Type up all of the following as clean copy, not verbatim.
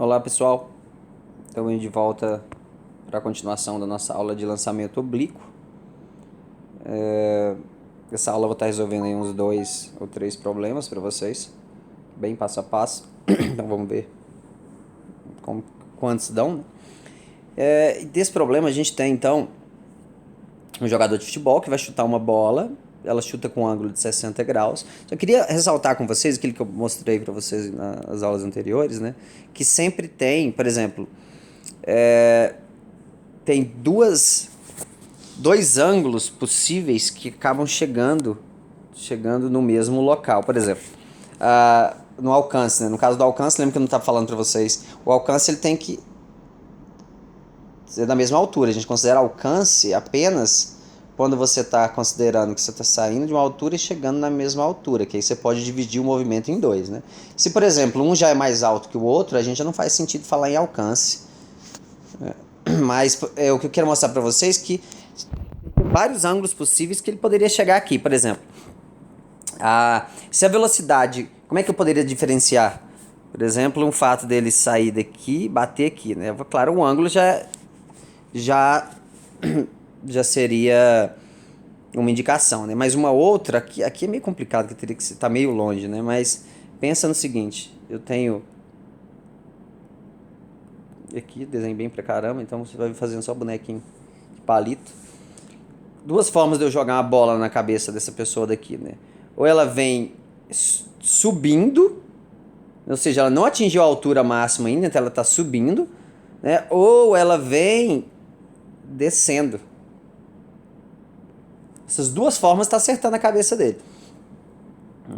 Olá pessoal, estamos de volta para a continuação da nossa aula de lançamento oblíquo. Essa aula eu vou estar resolvendo aí uns 2 ou 3 problemas para vocês, bem passo a passo. Então vamos ver quantos dão, né? E desse problema a gente tem então um jogador de futebol que vai chutar uma bola, ela chuta com um ângulo de 60 graus. Só queria ressaltar com vocês aquilo que eu mostrei para vocês nas aulas anteriores, né? Que sempre tem, por exemplo, tem dois ângulos possíveis que acabam chegando no mesmo local. Por exemplo, no alcance, né? No caso do alcance, lembra que eu não estava falando para vocês, o alcance ele tem que ser da mesma altura. A gente considera alcance apenas quando você está considerando que você está saindo de uma altura e chegando na mesma altura, que aí você pode dividir o movimento em dois, né? Se, por exemplo, um já é mais alto que o outro, a gente já não faz sentido falar em alcance. Mas o que eu quero mostrar para vocês é que tem vários ângulos possíveis que ele poderia chegar aqui. Por exemplo, se a velocidade... Como é que eu poderia diferenciar? Por exemplo, um fato dele sair daqui e bater aqui, né? Claro, um ângulo já seria uma indicação, né? Mas uma outra, aqui é meio complicado, que teria que estar meio longe, né? Mas pensa no seguinte, eu tenho... Aqui, desenho bem pra caramba, então você vai fazendo só bonequinho de palito. Duas formas de eu jogar uma bola na cabeça dessa pessoa daqui, né? Ou ela vem subindo, ou seja, ela não atingiu a altura máxima ainda, então ela está subindo, né? Ou ela vem descendo. Essas duas formas estão acertando a cabeça dele.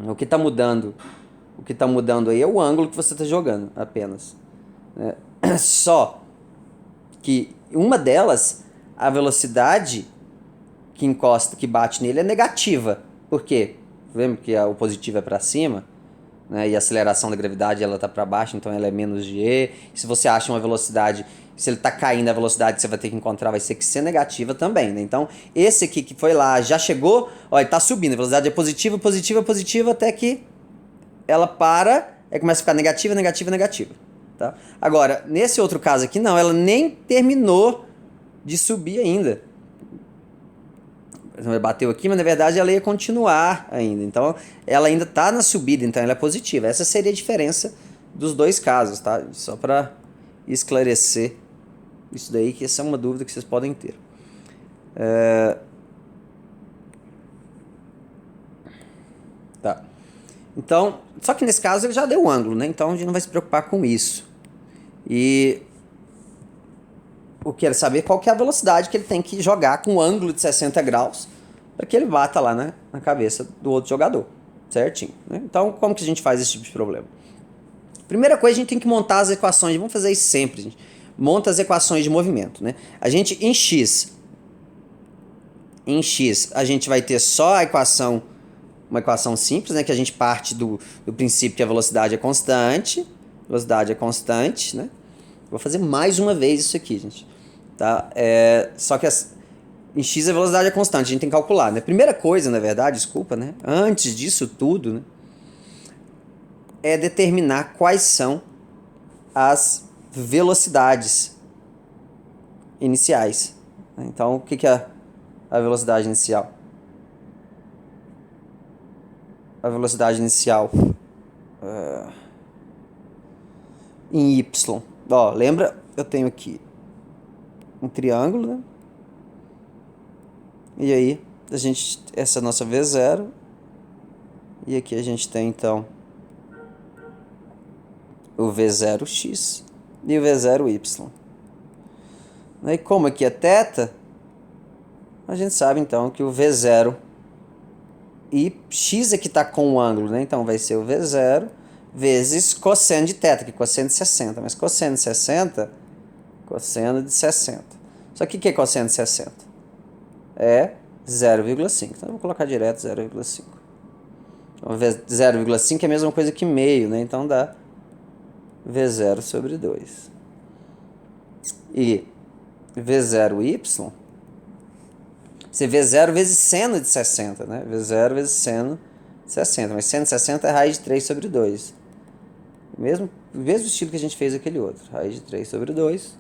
O que está mudando aí é o ângulo que você está jogando, apenas. Só que uma delas, a velocidade que encosta, que bate nele é negativa. Por quê? Lembra que o positivo é para cima, né? E a aceleração da gravidade ela está para baixo, então ela é menos g. Se você acha uma velocidade, se ele está caindo, a velocidade que você vai ter que encontrar vai ser que ser negativa também, né? Então esse aqui que foi lá, já chegou, ó, ele está subindo, a velocidade é positiva, positiva, positiva, até que ela para, aí começa a ficar negativa, negativa, negativa. Tá? Agora, nesse outro caso aqui, não, ela nem terminou de subir ainda. Ela bateu aqui, mas na verdade ela ia continuar ainda. Então, ela ainda está na subida, então ela é positiva. Essa seria a diferença dos dois casos, tá? Só para esclarecer isso daí, que essa é uma dúvida que vocês podem ter. Tá. Então, só que nesse caso ele já deu o ângulo, né? Então a gente não vai se preocupar com isso. E eu quero saber qual que é a velocidade que ele tem que jogar com um ângulo de 60 graus para que ele bata lá, né, na cabeça do outro jogador, certinho, né? Então, como que a gente faz esse tipo de problema? Primeira coisa, a gente tem que montar as equações. Vamos fazer isso sempre, gente. Monta as equações de movimento, né? A gente, em x, a gente vai ter só a equação, uma equação simples, né? Que a gente parte do princípio que a velocidade é constante. Velocidade é constante, né? Vou fazer mais uma vez isso aqui, gente. Tá? Só que em x a velocidade é constante, a gente tem que calcular, né? Primeira coisa, na verdade, desculpa, né? Antes disso tudo, né? É determinar quais são as velocidades iniciais. Então, o que é a velocidade inicial? A velocidade inicial em y. Ó, lembra? Eu tenho aqui um triângulo, né? E aí, essa é a nossa V0. E aqui a gente tem, então, o V0x e o V0y. E como aqui é θ, a gente sabe, então, que o V0 e x aqui está com o ângulo, né? Então, vai ser o V0 vezes cosseno de θ, que é cosseno de 60. Mas cosseno de 60, cosseno de 60. Só que o que é cosseno de 60? É 0,5. Então, eu vou colocar direto 0,5. Então, 0,5 é a mesma coisa que meio, né? Então, dá V0 sobre 2. E V0y, você V0 vezes seno de 60, né? V0 vezes seno de 60. Mas seno de 60 é raiz de 3 sobre 2. Mesmo estilo que a gente fez aquele outro. Raiz de 3 sobre 2.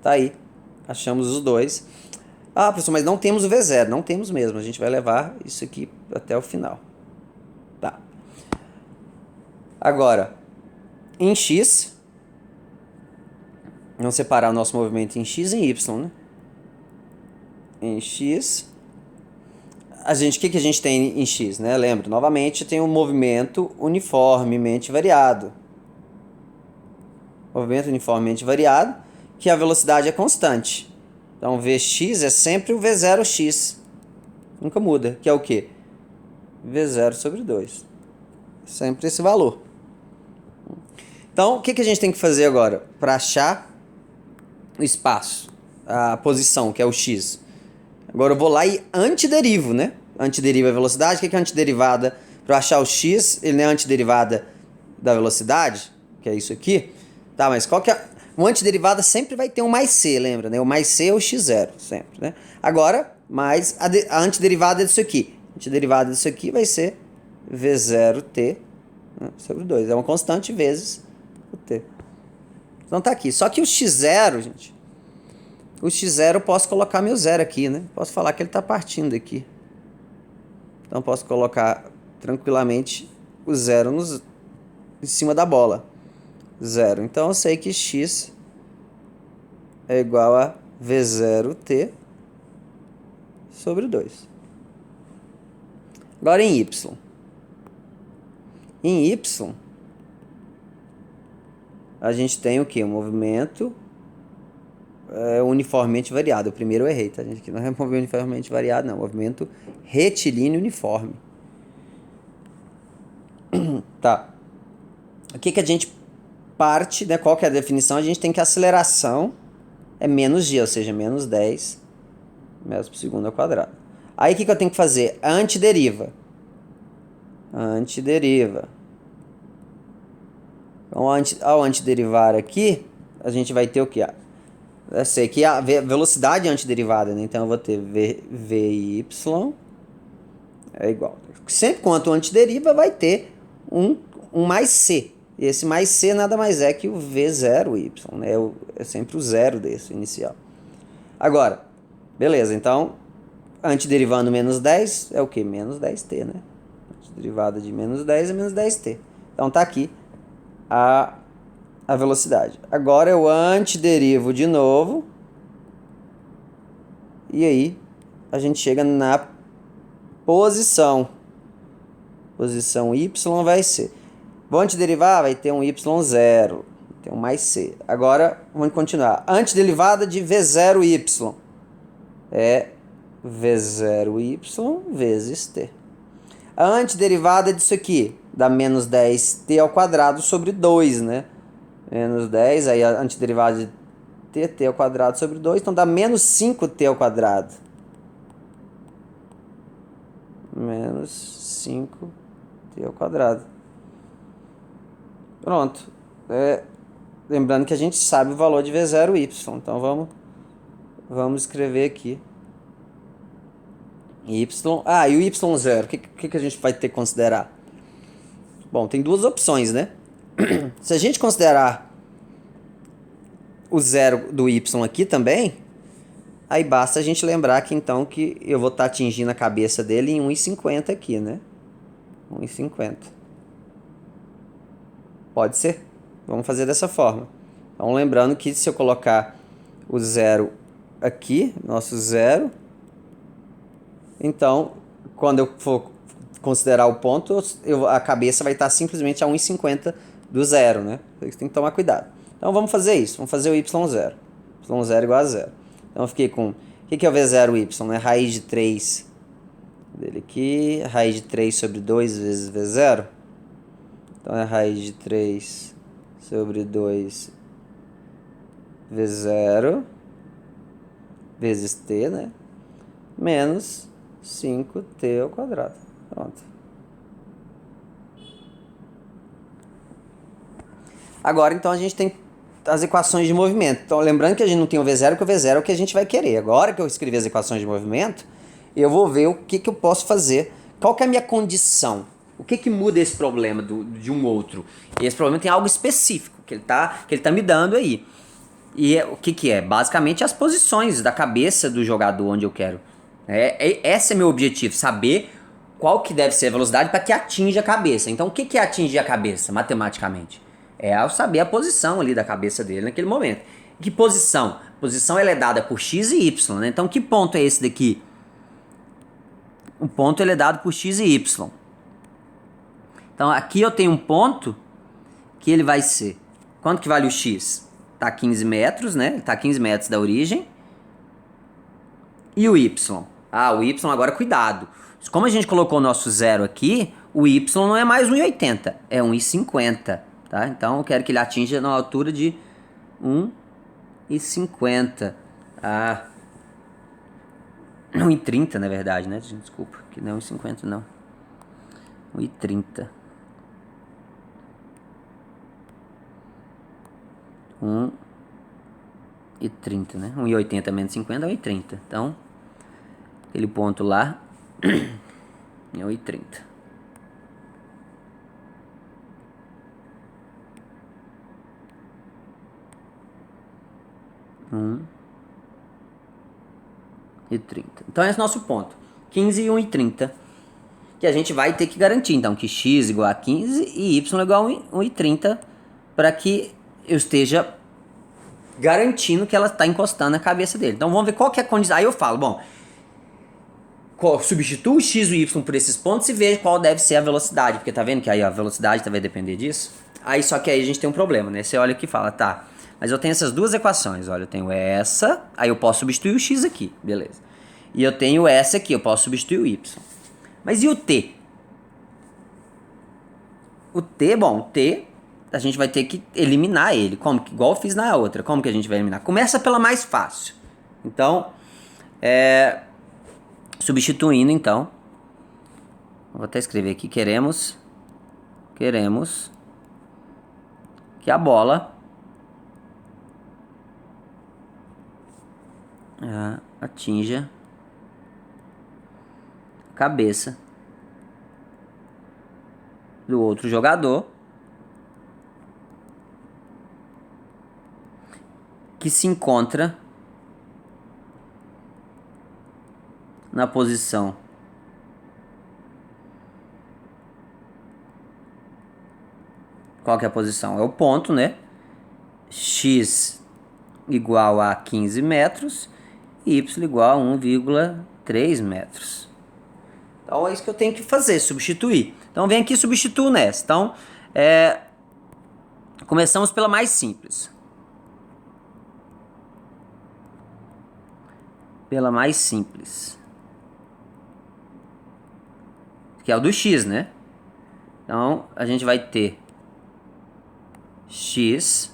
Tá aí. Achamos os dois. Ah, professor, mas não temos o V0. Não temos mesmo. A gente vai levar isso aqui até o final. Tá. Agora, em X, vamos separar o nosso movimento em X e em Y, né? Em X, o que a gente tem em X, né? Lembra, novamente, tem um movimento uniformemente variado. Movimento uniformemente variado, que a velocidade é constante. Então, Vx é sempre o V0x. Nunca muda, que é o quê? V0 sobre 2. Sempre esse valor. Então, o que a gente tem que fazer agora para achar o espaço, a posição, que é o x? Agora eu vou lá e antiderivo, né? Antideriva a velocidade. O que é antiderivada? Para achar o x, ele não é antiderivada da velocidade, que é isso aqui. Tá, mas qual que é... Uma antiderivada sempre vai ter um mais c, lembra, né? O mais c é o x0, sempre, né? Agora, mais a antiderivada disso aqui. A antiderivada disso aqui vai ser V0t, né, sobre 2. É uma constante vezes o t. Então tá aqui. Só que o x0, gente... O x0 eu posso colocar meu zero aqui, né? Posso falar que ele está partindo aqui. Então posso colocar tranquilamente o zero em cima da bola. 0. Então eu sei que x é igual a V0t sobre 2. Agora em y. Em y, a gente tem o quê? Um movimento uniformemente variado. O primeiro eu errei, tá, gente? Aqui não é movimento uniformemente variado, não. Movimento retilíneo uniforme. Tá. O que a gente parte, né? Qual que é a definição? A gente tem que a aceleração é menos g, ou seja, menos 10 metros por segundo ao quadrado. Aí o que eu tenho que fazer? A antideriva. Antideriva. Então, ao antiderivar aqui, a gente vai ter o quê? Eu sei que a velocidade é antiderivada, né? Então eu vou ter Vy é igual. Sempre quanto antideriva vai ter um mais c. E esse mais c nada mais é que o V0y, né? É sempre o zero desse inicial. Agora, beleza, então, antiderivando menos 10 é o quê? Menos 10t, né? Antiderivada de menos 10 é menos 10t. Então tá aqui a velocidade. Agora eu antiderivo de novo. E aí a gente chega na posição. Posição y vai ser... Vou antiderivar, vai ter um y0, tem um mais c. Agora, vamos continuar. Antiderivada de V0y é V0y vezes t. A antiderivada disso aqui dá menos 10t ao quadrado sobre 2, né? Menos 10, aí a antiderivada de t ao quadrado sobre 2, então dá menos 5t ao quadrado. Menos 5t ao quadrado. Pronto. Lembrando que a gente sabe o valor de V0y. Então vamos escrever aqui. Y. Ah, e o y0. O que a gente vai ter que considerar? Bom, tem duas opções, né? Se a gente considerar o zero do y aqui também, aí basta a gente lembrar que então que eu vou estar atingindo a cabeça dele em 1,50 aqui, né? 1,50. Pode ser. Vamos fazer dessa forma. Então, lembrando que se eu colocar o zero aqui, nosso zero, então, quando eu for considerar o ponto, a cabeça vai estar simplesmente a 1,50 do zero, né? Você tem que tomar cuidado. Então, vamos fazer isso. Vamos fazer o y0. y0 igual a zero. Então, eu fiquei com... O que é o V0y? Né? Raiz de 3 dele aqui. Raiz de 3 sobre 2 vezes V0. Então, é raiz de 3 sobre 2 V0 vezes t, né? Menos 5t ao quadrado. Pronto. Agora, então, a gente tem as equações de movimento. Então, lembrando que a gente não tem o V0, porque o V0 é o que a gente vai querer. Agora que eu escrevi as equações de movimento, eu vou ver o que eu posso fazer. Qual que é a minha condição? O que muda esse problema de um outro? Esse problema tem algo específico que ele tá me dando aí. E o que é? Basicamente as posições da cabeça do jogador onde eu quero. Esse é meu objetivo, saber qual que deve ser a velocidade para que atinja a cabeça. Então o que é atingir a cabeça, matematicamente? É eu saber a posição ali da cabeça dele naquele momento. Que posição? Posição ela é dada por x e y, né? Então que ponto é esse daqui? O ponto ele é dado por x e y. Então aqui eu tenho um ponto que ele vai ser... Quanto que vale o x? Tá 15 metros, né? Tá 15 metros da origem. E o y? Ah, o y agora cuidado. Como a gente colocou o nosso zero aqui, o y não é mais 1,80, é 1,50, tá? Então eu quero que ele atinja na altura de 1,50. Ah, 1,30 na verdade, né? Desculpa, que não é 1,50 não. 1,30. 1,30, né? 1,80 menos 50 é 1,30. Então, aquele ponto lá é 1,30. E 30. Então esse é o nosso ponto. 15 e 1,30. Que a gente vai ter que garantir. Então que x igual a 15 e y igual a 1,30 para que eu esteja garantindo que ela está encostando na cabeça dele. Então vamos ver qual que é a condição. Aí eu falo, bom, substituo o x e o y por esses pontos e vejo qual deve ser a velocidade. Porque tá vendo que aí a velocidade vai depender disso? Aí só que aí a gente tem um problema, né? Você olha aqui e fala, tá, mas eu tenho essas duas equações. Olha, eu tenho essa, aí eu posso substituir o x aqui, beleza. E eu tenho essa aqui, eu posso substituir o y. Mas e o t? O t, bom, o t, a gente vai ter que eliminar ele. Como? Igual eu fiz na outra. Como que a gente vai eliminar? Começa pela mais fácil. Então, substituindo, então. Vou até escrever aqui. Queremos que a bola atinja a cabeça do outro jogador que se encontra na posição qual que é a posição? É o ponto, né? X igual a 15 metros e y igual a 1,3 metros. Então é isso que eu tenho que fazer, substituir. Então vem aqui e substituo nessa. Então, começamos pela mais simples. Pela mais simples. Que é o do x, né? Então, a gente vai ter x,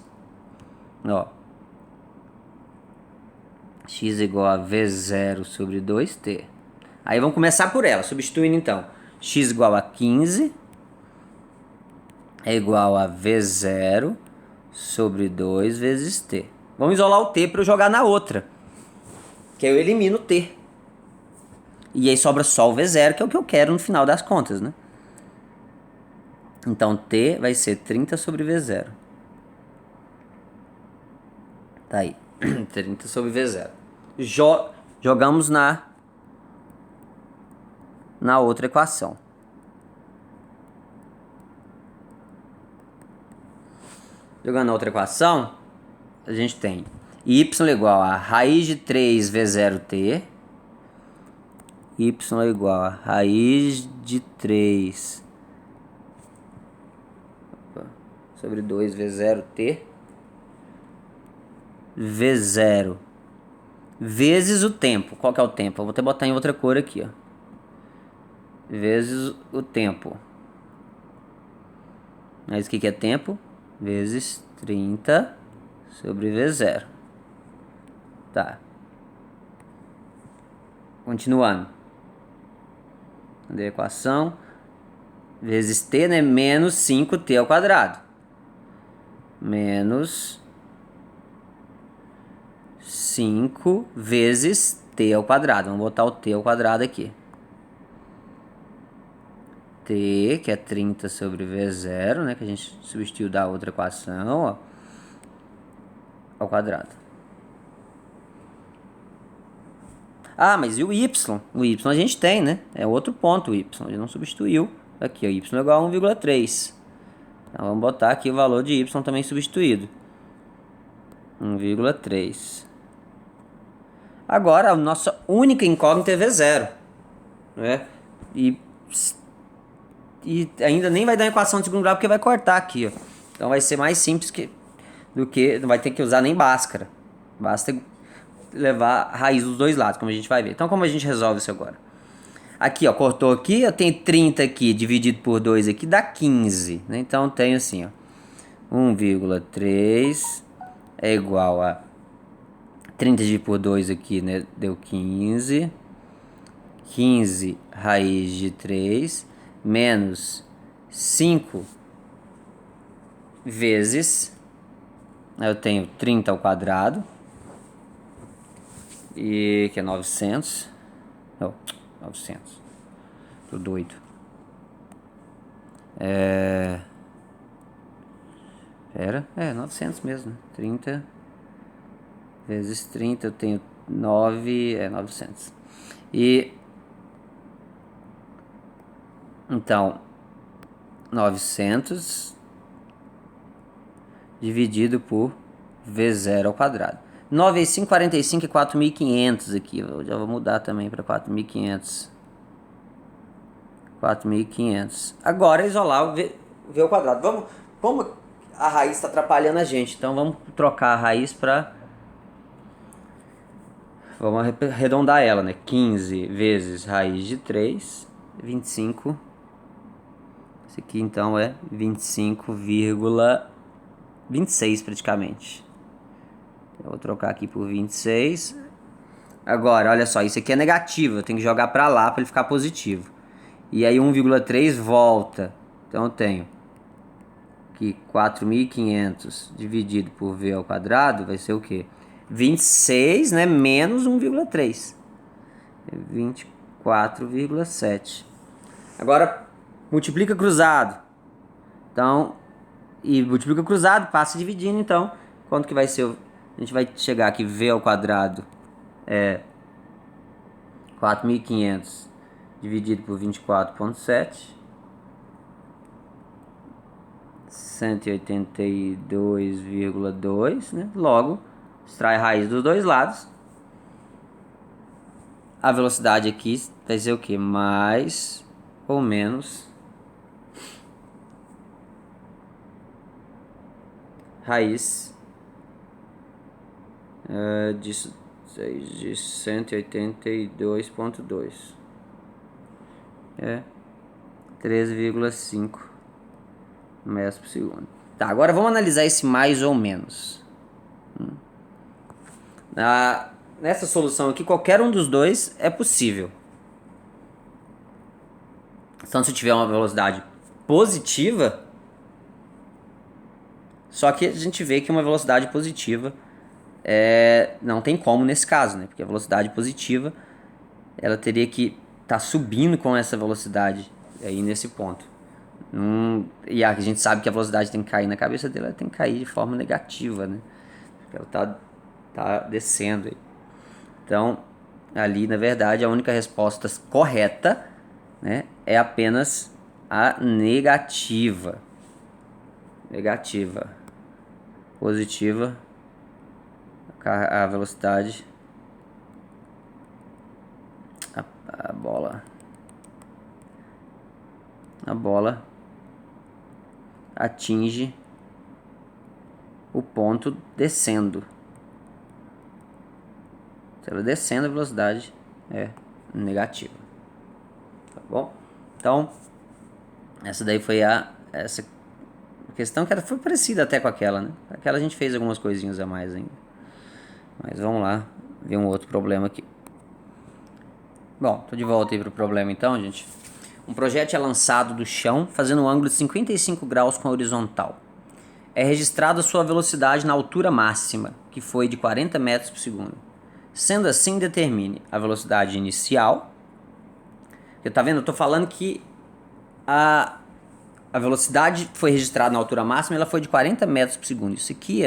ó, x igual a v0 sobre 2t. Aí vamos começar por ela, substituindo então. X igual a 15 é igual a v0 sobre 2 vezes t. Vamos isolar o t para eu jogar na outra. Que aí eu elimino o t. E aí sobra só o v0, que é o que eu quero no final das contas, né? Então t vai ser 30 sobre v0. Tá aí. 30 sobre v0. Jogamos na outra equação. Jogando na outra equação, a gente tem y igual a raiz de 3v0t. Y igual a raiz de 3 sobre 2v0t. V0 vezes o tempo. Qual que é o tempo? Eu vou até botar em outra cor aqui, ó. Vezes o tempo. Mas o que é tempo? Vezes 30 sobre V0. Tá. Continuando. Cadê a equação? Vezes t, né? Menos 5t ao quadrado. Menos 5 vezes t ao quadrado. Vamos botar o t ao quadrado aqui. t, que é 30 sobre v0, né? Que a gente substituiu da outra equação, ó, ao quadrado. Ah, mas e o y? O y a gente tem, né? É outro ponto o y, a gente não substituiu. Aqui, ó, y é igual a 1,3. Então vamos botar aqui o valor de y também substituído. 1,3. Agora, a nossa única incógnita é v0. Né? E ainda nem vai dar uma equação de segundo grau porque vai cortar aqui, ó. Então vai ser mais simples do que... Não vai ter que usar nem Bhaskara. Basta levar a raiz dos dois lados, como a gente vai ver. Então como a gente resolve isso agora? Aqui, ó, cortou aqui, eu tenho 30 aqui, dividido por 2 aqui, dá 15. Né? Então eu tenho assim, ó. 1,3 é igual a 30 dividido por 2 aqui, né? Deu 15. 15 raiz de 3 menos 5 vezes, eu tenho 30 ao quadrado, e que é 900, não, 900, tô doido, é 900 mesmo, né? 30 vezes 30, eu tenho 900, e então 900 dividido por V0 ao quadrado. 9 vezes 5, 45 e 4.500 aqui. Eu já vou mudar também para 4.500. 4.500. Agora isolar o V ao quadrado. Vamos, como a raiz está atrapalhando a gente, então vamos trocar a raiz para... Vamos arredondar ela, né? 15 vezes raiz de 3, 25. Esse aqui então é 25,26 praticamente. Eu vou trocar aqui por 26. Agora, olha só, isso aqui é negativo. Eu tenho que jogar para lá para ele ficar positivo. E aí 1,3 volta. Então eu tenho que 4.500 dividido por v ao quadrado vai ser o quê? 26, né? Menos 1,3. 24,7. Agora multiplica cruzado. Então, e multiplica cruzado, passa dividindo, então, quanto que vai ser? A gente vai chegar aqui, v ao quadrado é 4.500 dividido por 24,7. 182,2, né? Logo, extrai a raiz dos dois lados. A velocidade aqui vai ser o que? Mais ou menos raiz de 182,2. É 13,5 metros por segundo. Tá, agora vamos analisar esse mais ou menos. Nessa solução aqui, qualquer um dos dois é possível. Então, se tiver uma velocidade positiva, só que a gente vê que uma velocidade positiva não tem como nesse caso, né? Porque a velocidade positiva ela teria que estar subindo com essa velocidade aí nesse ponto. E a gente sabe que a velocidade tem que cair na cabeça dele, ela tem que cair de forma negativa, né? Porque ela tá descendo aí. Então, ali, na verdade, a única resposta correta, né, é apenas a negativa. Negativa. Positiva. A velocidade. A bola. A bola atinge o ponto descendo. Se ela descendo, a velocidade é negativa. Tá bom? Então, essa daí foi essa questão que foi parecida até com aquela, né? Aquela a gente fez algumas coisinhas a mais ainda. Mas vamos lá ver um outro problema aqui. Bom, tô de volta aí pro problema então, gente. Um projétil é lançado do chão fazendo um ângulo de 55 graus com a horizontal. É registrada a sua velocidade na altura máxima, que foi de 40 metros por segundo. Sendo assim, determine a velocidade inicial. Você tá vendo? Eu tô falando que a, a velocidade foi registrada na altura máxima, ela foi de 40 metros por segundo. Isso aqui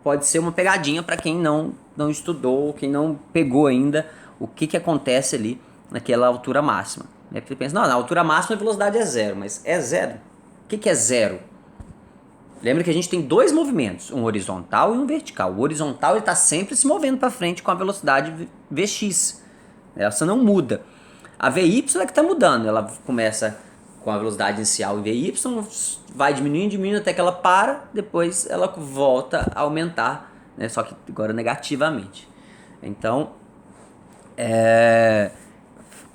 pode ser uma pegadinha para quem não estudou, quem não pegou ainda o que acontece ali naquela altura máxima. Porque você pensa, não, na altura máxima a velocidade é zero, mas é zero? O que é zero? Lembra que a gente tem dois movimentos, um horizontal e um vertical. O horizontal está sempre se movendo para frente com a velocidade Vx. Essa não muda. A Vy é que está mudando. Ela começa com a velocidade inicial em Vy, vai diminuindo até que ela para, depois ela volta a aumentar, né? Só que agora negativamente. Então,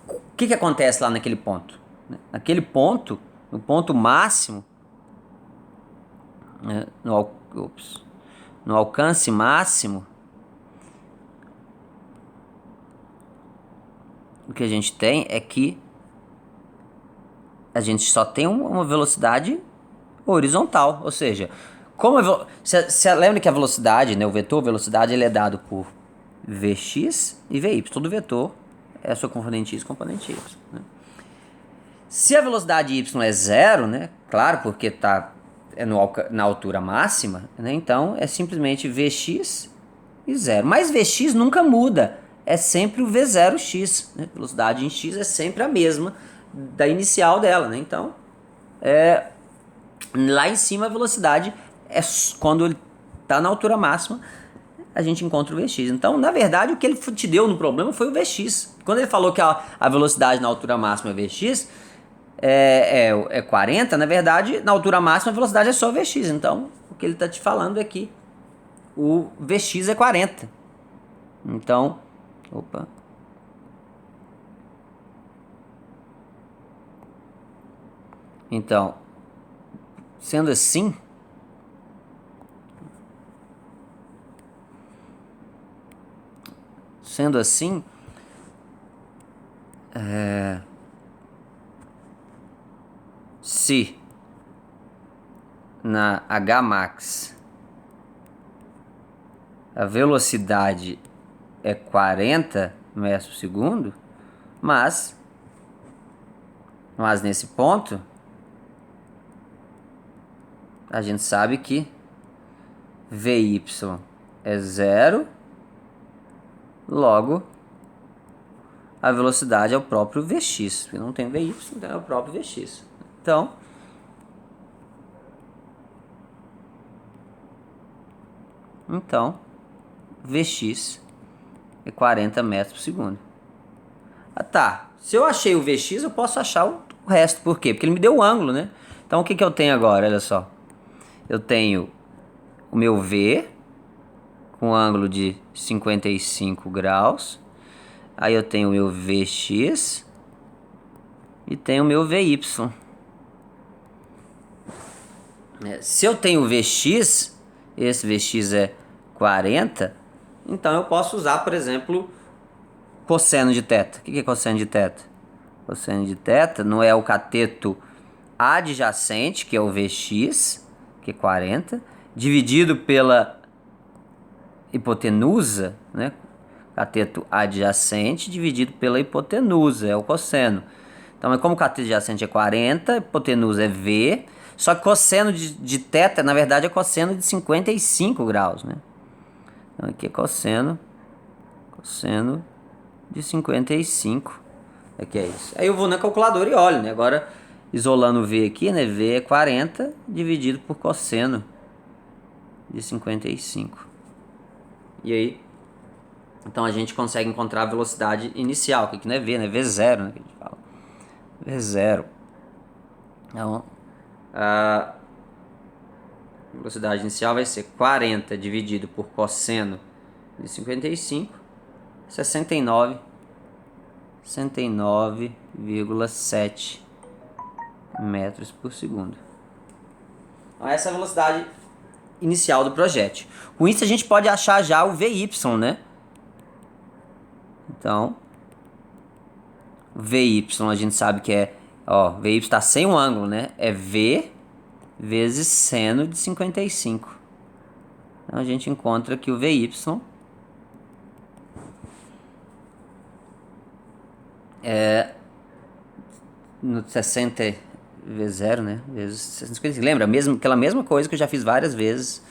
o que acontece lá naquele ponto? Naquele ponto, no ponto máximo, né? No alcance máximo, o que a gente tem é que a gente só tem uma velocidade horizontal, ou seja, como você lembra que a velocidade, né, o vetor velocidade, ele é dado por Vx e Vy. Todo vetor é a sua componente x, componente y. Né? Se a velocidade y é zero, né, claro, porque na altura máxima, né, então é simplesmente Vx e zero. Mas Vx nunca muda, é sempre o V0x. Né? A velocidade em x é sempre a mesma da inicial dela. Né? Então, lá em cima a velocidade é quando ele está na altura máxima, a gente encontra o Vx. Então, na verdade, o que ele te deu no problema foi o Vx. Quando ele falou que a velocidade na altura máxima é Vx, é 40, na verdade, na altura máxima a velocidade é só Vx. Então, o que ele está te falando é que o Vx é 40. Então, opa. Então, sendo assim, se na Hmax a velocidade é 40 metros por segundo, mas nesse ponto a gente sabe que Vy é zero, logo a velocidade é o próprio Vx, porque não tem Vy, então é o próprio Vx. Então Vx é 40 metros por segundo. Tá, se eu achei o Vx, eu posso achar o resto. Por quê? Porque ele me deu o ângulo, né? Então o que eu tenho agora? Olha só. Eu tenho o meu V com ângulo de 55 graus. Aí eu tenho o meu Vx e tenho o meu Vy. Se eu tenho o Vx, esse Vx é 40, então eu posso usar, por exemplo, cosseno de θ. O que é cosseno de θ? Cosseno de θ não é o cateto adjacente, que é o Vx, que é 40, dividido pela hipotenusa, né? Cateto adjacente dividido pela hipotenusa, é o cosseno. Então, como o cateto adjacente é 40, hipotenusa é V, só que cosseno de θ, na verdade, é cosseno de 55 graus, né? Então, aqui é cosseno de 55. Aqui é isso. Aí eu vou na calculadora e olho, né? Agora, isolando o V aqui, né? V é 40 dividido por cosseno de 55. E aí, então a gente consegue encontrar a velocidade inicial, que aqui não é V, né? V0, né? Que a gente fala. V0. Então, a velocidade inicial vai ser 40 dividido por cosseno de 55, 69,7 metros por segundo. Então, essa é a velocidade inicial do projétil. Com isso a gente pode achar já o Vy, né? Então, Vy a gente sabe que é, Vy está sem um ângulo, né? É V vezes seno de 55. Então a gente encontra que o Vy é no 60 vezes 0, né? Vezes 655. Lembra? Aquela mesma coisa que eu já fiz várias vezes.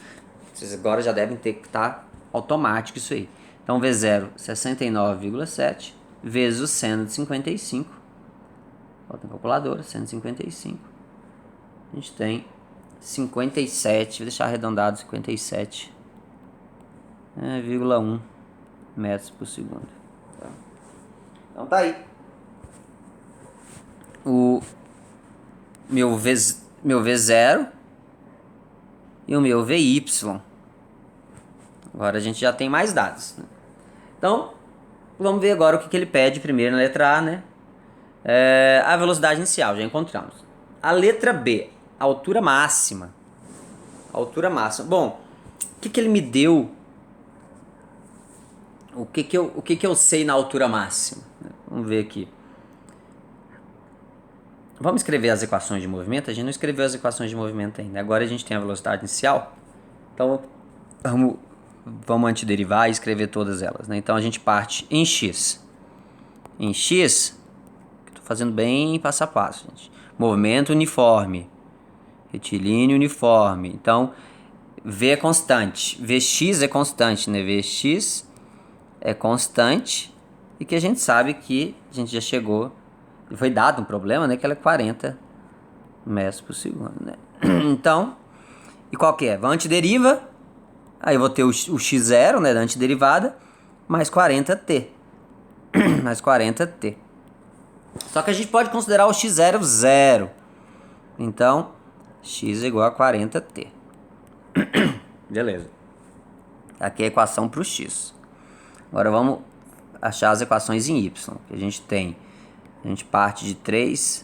Vocês agora já devem ter que estar automático isso aí. Então, V0, 69,7 vezes o seno de 55. Bota na calculadora, seno de 55. A gente tem 57, vou deixar arredondado, 57,1 metros por segundo. Então tá aí. O meu V0 e o meu VY. Agora a gente já tem mais dados, né? Então, vamos ver agora o que ele pede primeiro na letra A, né? A velocidade inicial, já encontramos. A letra B, altura máxima. Altura máxima. Bom, o que ele me deu? O que eu sei na altura máxima? Vamos ver aqui. Vamos escrever as equações de movimento? A gente não escreveu as equações de movimento ainda. Agora a gente tem a velocidade inicial. Então, vamos antiderivar e escrever todas elas, né? Então, a gente parte em x. Em x, estou fazendo bem passo a passo, gente. Movimento uniforme. Retilíneo uniforme. Então, V é constante. Vx é constante, né? Vx é constante. E que a gente sabe que a gente já chegou... Foi dado um problema, né? Que ela é 40 metros por segundo, né? Então, e qual que é? Vai antideriva, aí eu vou ter o x0, né? Da antiderivada, mais 40t. Mais 40t. Só que a gente pode considerar o x0 zero. Então, x é igual a 40t. Beleza. Aqui é a equação para o x. Agora vamos achar as equações em y. Que a gente tem... A gente parte de 3.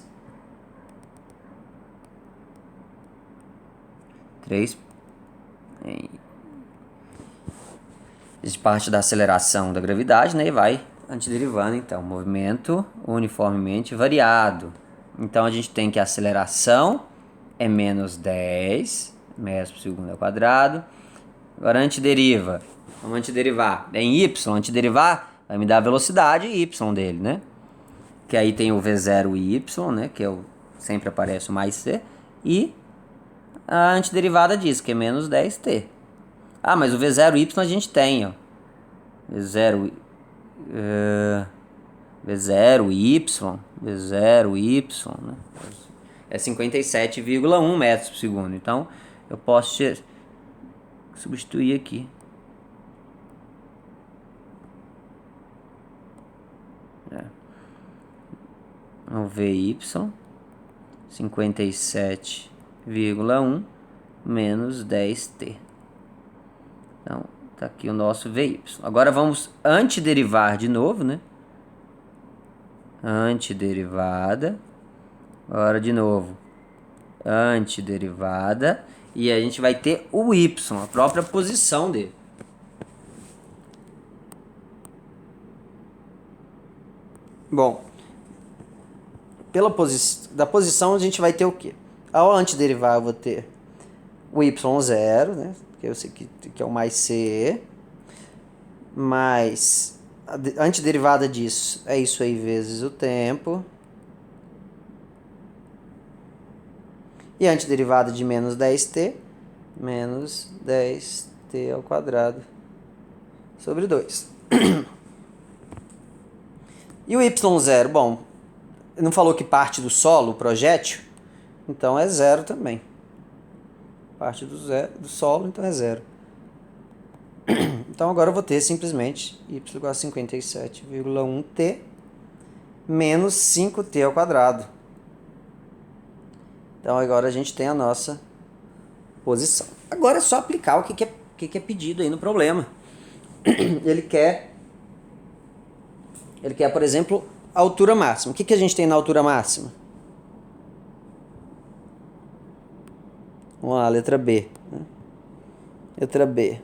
A gente parte da aceleração da gravidade, né? E vai antiderivando, então. Movimento uniformemente variado. Então, a gente tem que a aceleração é menos 10 metros por segundo ao quadrado. Agora, antideriva. Vamos antiderivar. É em y. Antiderivar vai me dar a velocidade y dele, né? Que aí tem o V0y, né? Que sempre aparece o mais c. E a antiderivada diz que é menos 10t. Ah, mas o V0y a gente tem, ó. V0y, né? É 57,1 metros por segundo. Então, eu posso substituir aqui. O VY, 57,1 menos 10t. Então, tá aqui o nosso VY. Agora vamos antiderivar de novo, né? Antiderivada. Agora de novo. Antiderivada. E a gente vai ter o Y, a própria posição dele. Bom, da posição a gente vai ter o quê? Ao antiderivar eu vou ter o y0, né? Que eu sei que é o mais c, mais a antiderivada disso é isso aí vezes o tempo. E a antiderivada de menos 10t, menos 10t ao quadrado sobre 2. E o y0, bom, não falou que parte do solo, o projétil, então é zero também. Parte do solo, então é zero. Então agora eu vou ter simplesmente y igual a 57,1t menos 5t ao quadrado. Então agora a gente tem a nossa posição. Agora é só aplicar o que é pedido aí no problema. Ele quer, por exemplo, a altura máxima. O que a gente tem na altura máxima? Vamos lá, letra B. Letra B.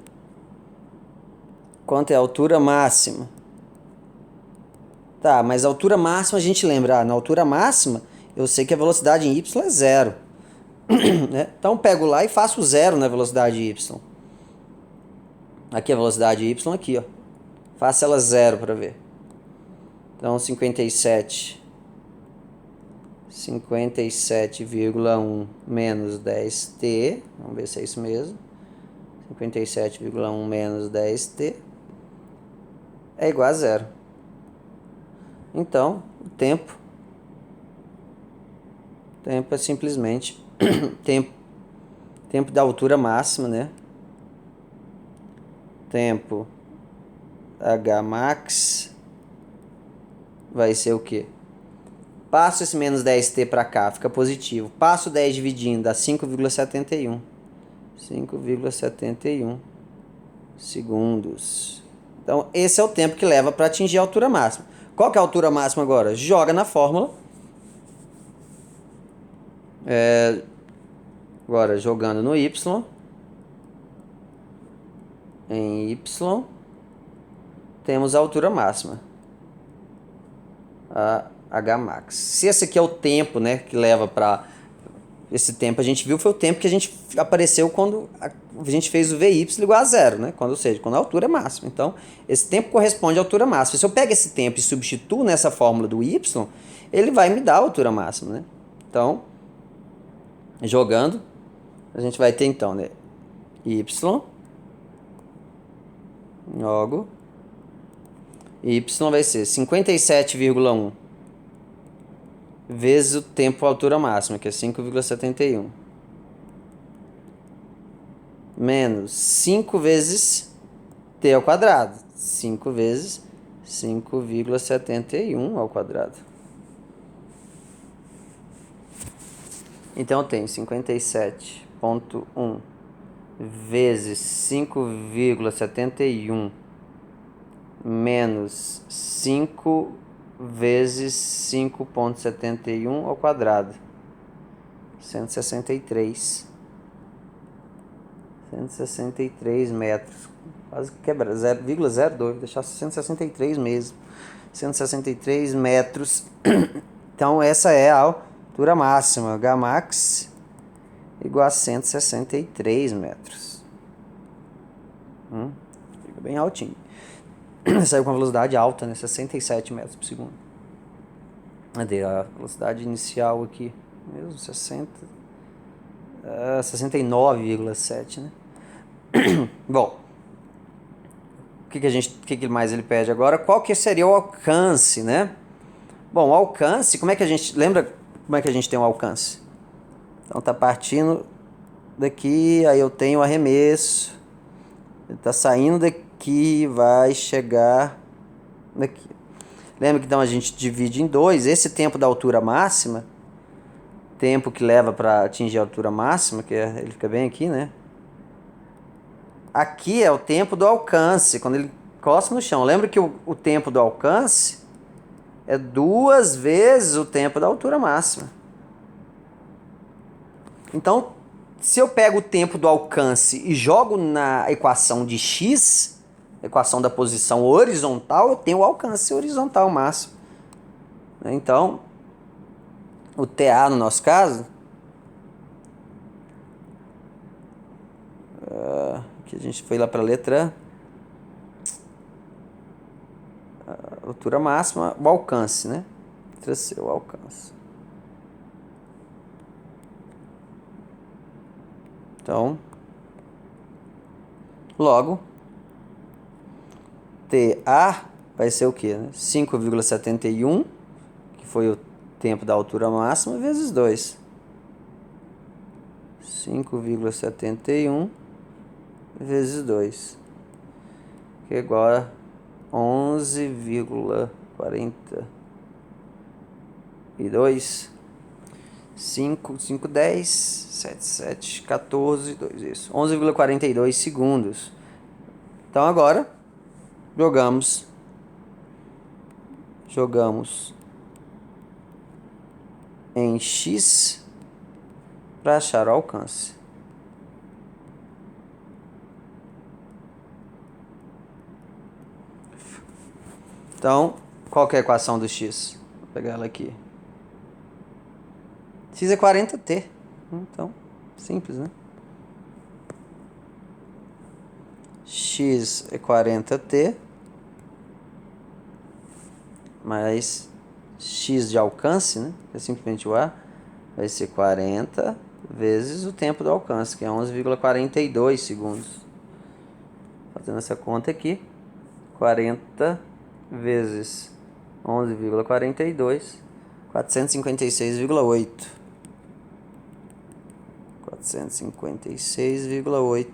Quanto é a altura máxima? Tá, mas a altura máxima a gente lembra. Na altura máxima, eu sei que a velocidade em y é zero. Né? Então, pego lá e faço zero na velocidade y. Aqui a velocidade y, aqui, ó. Faço ela zero para ver. Então, 57 57,1 menos 10t. Vamos ver se é isso mesmo. 57,1 menos 10t é igual a zero. Então, o tempo é simplesmente tempo da altura máxima, né? Tempo Hmax vai ser o quê? Passo esse menos 10t para cá, fica positivo. Passo 10 dividindo, dá 5,71. 5,71 segundos. Então, esse é o tempo que leva para atingir a altura máxima. Qual que é a altura máxima agora? Joga na fórmula. Agora, jogando no y. Em y, temos a altura máxima. A Hmax. Se esse aqui é o tempo, né, que leva para... Esse tempo a gente viu foi o tempo que a gente apareceu quando a gente fez o VY igual a zero, né? Ou seja, quando a altura é máxima. Então, esse tempo corresponde à altura máxima. Se eu pego esse tempo e substituo nessa fórmula do Y, ele vai me dar a altura máxima, né? Então, jogando, a gente vai ter então, né? Y, logo, Y vai ser 57,1 vezes o tempo à altura máxima, que é 5,71. Menos 5 vezes t ao quadrado. 5 vezes 5,71 ao quadrado. Então, eu tenho 57,1 vezes 5,71 menos 5 vezes 5,71 ao quadrado. 163 metros. Quase quebra, 0,02, deixar 163 mesmo. 163 metros. Então, essa é a altura máxima. Hmax igual a 163 metros. Fica bem altinho. Saiu com a velocidade alta, né? 67 metros por segundo. Cadê a velocidade inicial aqui? Mesmo 69,7, né? Bom, o que mais ele pede agora? Qual que seria o alcance, né? Bom, o alcance, lembra como é que a gente tem o alcance? Então tá partindo daqui, aí eu tenho o arremesso. Ele tá saindo daqui, vai chegar daqui. Lembra que então a gente divide em dois. Esse tempo da altura máxima, tempo que leva para atingir a altura máxima, ele fica bem aqui, né? Aqui é o tempo do alcance, quando ele encosta no chão. Lembra que o tempo do alcance é 2 vezes o tempo da altura máxima. Então, se eu pego o tempo do alcance e jogo na equação de x, equação da posição horizontal, eu tenho o alcance horizontal máximo. Então, o TA no nosso caso, que a gente foi lá para a letra altura máxima, o alcance, né? Letra C, o alcance. Então, logo, TA vai ser o quê? Né? 5,71, que foi o tempo da altura máxima, vezes 2. 5,71 vezes 2, que é igual a 11,42. 5, 10, 7, 14, 2, isso. 11,42 segundos. Então agora jogamos em x para achar o alcance. Então, qual que é a equação do x? Vou pegar ela aqui. X é 40t. Então, simples, né? X é 40t mais x de alcance, né? Que é simplesmente o A, vai ser 40 vezes o tempo do alcance, que é 11,42 segundos. Fazendo essa conta aqui, 40 vezes 11,42, 456,8. 456,8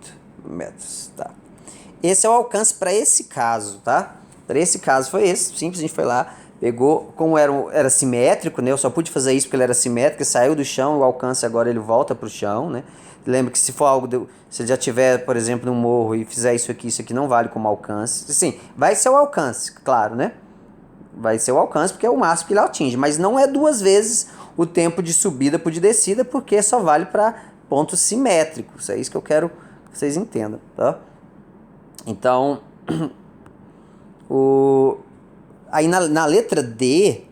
metros, tá? Esse é o alcance para esse caso, tá? Para esse caso foi esse, simples, a gente foi lá, pegou, como era simétrico, né? Eu só pude fazer isso porque ele era simétrico, saiu do chão, o alcance agora ele volta pro chão, né? Lembra que se for algo, se ele já tiver, por exemplo, no morro e fizer isso aqui não vale como alcance. Sim, vai ser o alcance, claro, né? Vai ser o alcance porque é o máximo que ele atinge, mas não é 2 vezes o tempo de subida por de descida, porque só vale para pontos simétricos. É isso que eu quero que vocês entendam, tá? Então, aí na letra D,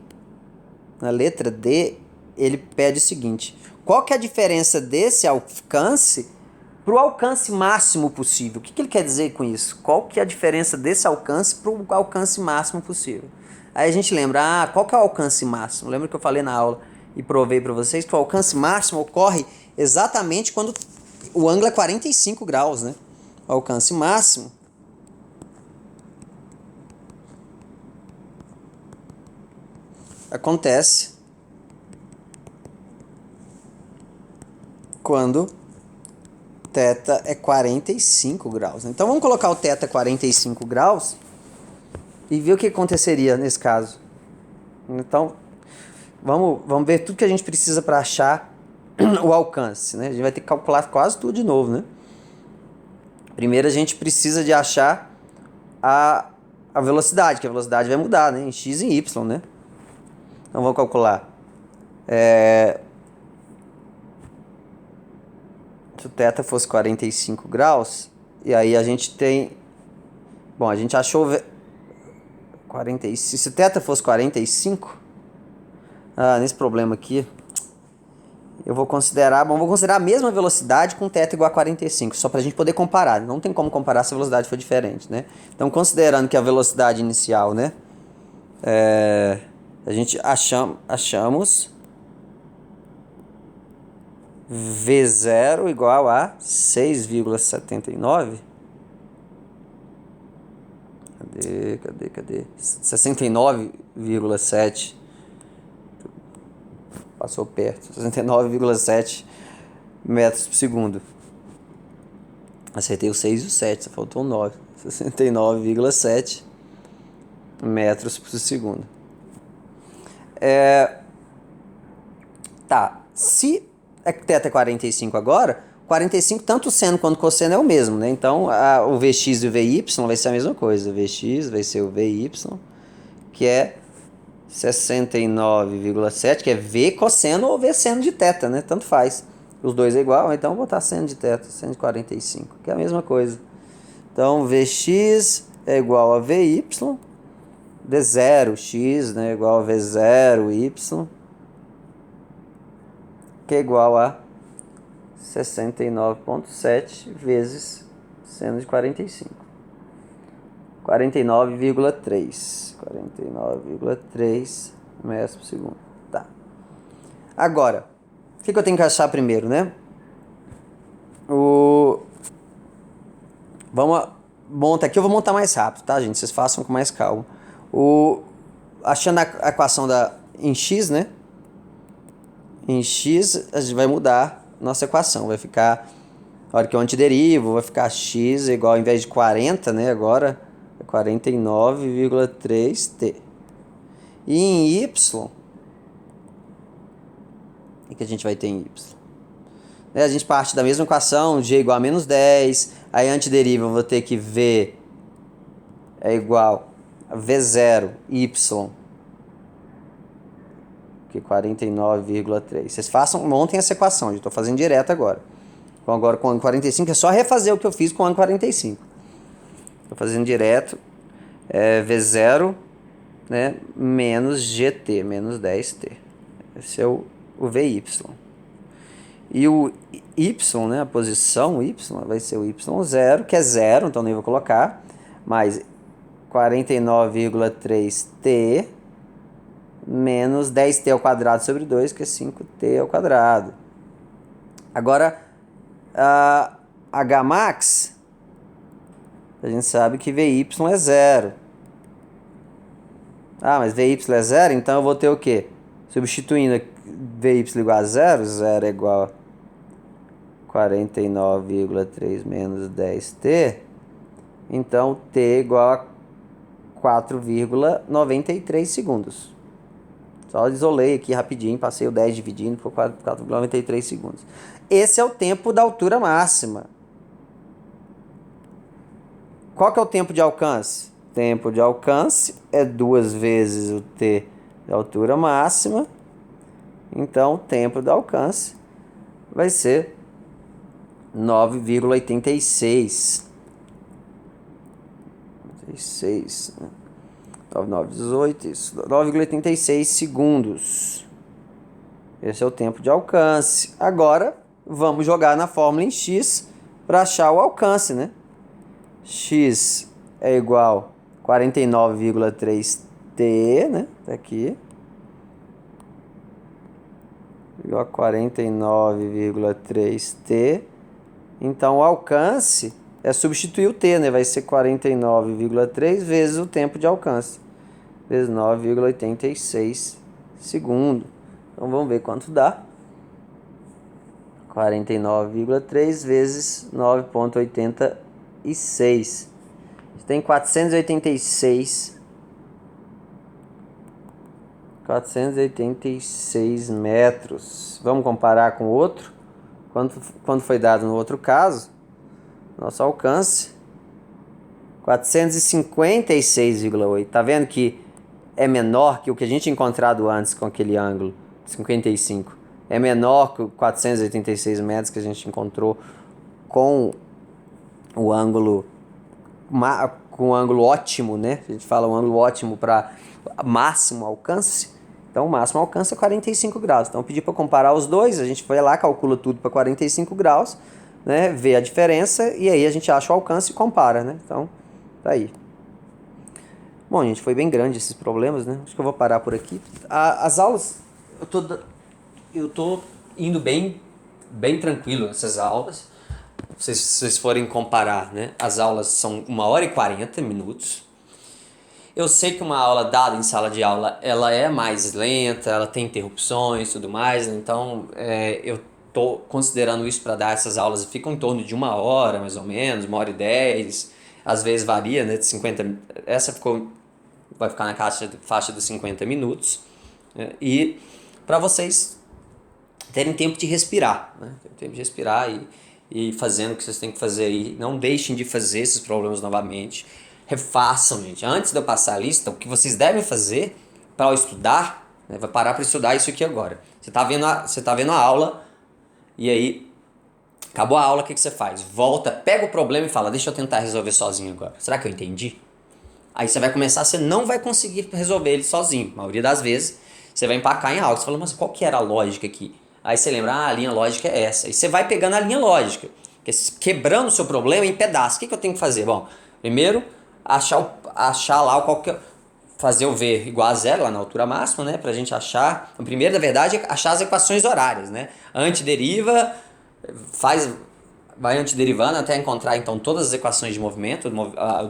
ele pede o seguinte: qual que é a diferença desse alcance para o alcance máximo possível? O que ele quer dizer com isso? Qual que é a diferença desse alcance para o alcance máximo possível? Aí a gente lembra, qual que é o alcance máximo? Lembra que eu falei na aula e provei para vocês que o alcance máximo ocorre exatamente quando o ângulo é 45 graus, né? O alcance máximo acontece quando θ é 45 graus. Então vamos colocar o θ 45 graus e ver o que aconteceria nesse caso. Então vamos ver tudo que a gente precisa para achar o alcance, né? A gente vai ter que calcular quase tudo de novo, né? Primeiro a gente precisa de achar a velocidade, que a velocidade vai mudar, né? Em x e em y, né? Então vamos calcular. Se o θ fosse 45 graus, e aí a gente tem... Bom, a gente achou... 45, se o θ fosse 45... nesse problema aqui, eu vou considerar a mesma velocidade com θ igual a 45, só para a gente poder comparar. Não tem como comparar se a velocidade for diferente, né? Então, considerando que a velocidade inicial, né? A gente achamos V0 igual a 6,79. Cadê? 69,7. Passou perto. 69,7 metros por segundo. Acertei o 6 e o 7, só faltou o 9. 69,7 metros por segundo. Tá, se θ é 45 agora, 45 tanto seno quanto cosseno é o mesmo, né? Então o Vx e o Vy vai ser a mesma coisa. O Vx vai ser o Vy, que é 69,7, que é V cosseno ou V seno de θ, né? Tanto faz. Os dois é igual, então vou botar seno de θ, seno de 45, que é a mesma coisa. Então Vx é igual a Vy, V0x, né, igual a V0y, que é igual a 69,7 vezes seno de 45. 49,3. 49,3 metros por segundo. Tá. Agora, o que eu tenho que achar primeiro, né? Monta aqui, eu vou montar mais rápido, tá, gente? Vocês façam com mais calma. Achando a equação em x, né? Em x, a gente vai mudar nossa equação. Vai ficar, a hora que eu antiderivo, vai ficar x igual, ao invés de 40, né? Agora é 49,3t. E em y, o que a gente vai ter em y? A gente parte da mesma equação, g igual a menos 10. Aí antiderivo, eu vou ter que v é igual a v0 y, que é 49,3. Vocês montem essa equação, eu estou fazendo direto agora. Então agora com o ângulo 45 é só refazer o que eu fiz com o ângulo 45. Estou fazendo direto, v0, né, menos gt, menos 10t. Esse é o vy. E o y, né, a posição y, vai ser o y0, que é 0, então nem vou colocar, mais 49,3t menos 10t ao quadrado sobre 2, que é 5t ao quadrado. Agora, Hmax, a gente sabe que Vy é zero. Ah, mas Vy é zero, então eu vou ter o quê? Substituindo Vy igual a zero, zero é igual a 49,3 menos 10t. Então, t é igual a 4,93 segundos. Só isolei aqui rapidinho, passei o 10 dividindo por 4,93 segundos. Esse é o tempo da altura máxima. Qual que é o tempo de alcance? Tempo de alcance é 2 vezes o t da altura máxima. Então, o tempo do alcance vai ser 9,86. 9,918, isso. 9,86 segundos. Esse é o tempo de alcance. Agora, vamos jogar na fórmula em x para achar o alcance, né? X é igual a 49,3t, né? Tá aqui. Igual a 49,3t. Então, o alcance é substituir o t, né? Vai ser 49,3 vezes o tempo de alcance. Vezes 9,86 segundos. Então, vamos ver quanto dá. 49,3 vezes 9,86. Tem 486 metros. Vamos comparar com o outro? Quando foi dado no outro caso, nosso alcance 456,8. Tá vendo que é menor que o que a gente tinha encontrado antes com aquele ângulo 55. É menor que o 486 metros que a gente encontrou com o ângulo ótimo, né? A gente fala um ângulo ótimo para máximo alcance. Então, o máximo alcance é 45 graus. Então, eu pedi para comparar os dois. A gente vai lá, calcula tudo para 45 graus, né? Vê a diferença e aí a gente acha o alcance e compara, né? Então, tá aí. Bom, gente, foi bem grande esses problemas, né? Acho que eu vou parar por aqui. As aulas, eu tô indo bem tranquilo nessas aulas. Se vocês forem comparar, né? As aulas são 1h40. Eu sei que uma aula dada em sala de aula, ela é mais lenta, ela tem interrupções e tudo mais, então eu tô considerando isso para dar essas aulas, ficam em torno de 1 hora, mais ou menos, 1h10, às vezes varia, né, de 50, vai ficar na faixa dos 50 minutos, né, e para vocês terem tempo de respirar, né, tempo de respirar e fazendo o que vocês têm que fazer aí, não deixem de fazer esses problemas novamente. Refaçam, gente. Antes de eu passar a lista, o que vocês devem fazer para estudar, né, vai parar para estudar isso aqui agora. Você tá vendo a aula e aí acabou a aula, o que você faz? Volta, pega o problema e fala, deixa eu tentar resolver sozinho agora. Será que eu entendi? Aí você vai começar, você não vai conseguir resolver ele sozinho. A maioria das vezes você vai empacar em algo. Você fala, mas qual que era a lógica aqui? Aí você lembra, a linha lógica é essa. Aí você vai pegando a linha lógica, quebrando o seu problema em pedaços. O que eu tenho que fazer? Bom, primeiro achar lá fazer o V igual a zero lá na altura máxima, né? Pra gente achar. O primeiro, na verdade, é achar as equações horárias, né? Antideriva, vai antiderivando até encontrar então todas as equações de movimento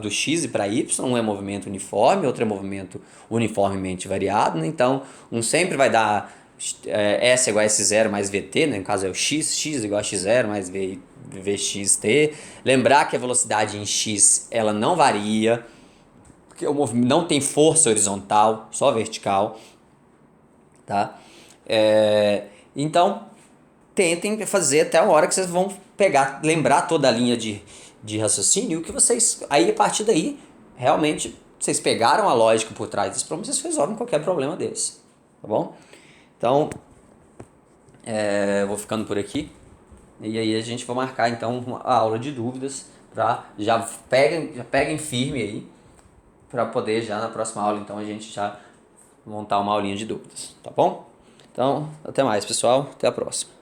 do x e para y. Um é movimento uniforme, outro é movimento uniformemente variado, né? Então, um sempre vai dar S igual a S0 mais VT, né? No caso é o x igual a x0 mais Vxt. Lembrar que a velocidade em x ela não varia, porque o movimento não tem força horizontal, só vertical, tá? Então, tentem fazer até a hora que vocês vão lembrar toda a linha de raciocínio, que vocês, aí a partir daí, realmente, vocês pegaram a lógica por trás desse problema, vocês resolvem qualquer problema desse, tá bom? Então, vou ficando por aqui, e aí a gente vai marcar então a aula de dúvidas, já peguem firme aí, para poder já na próxima aula, então a gente já montar uma aulinha de dúvidas, tá bom? Então, até mais, pessoal, até a próxima.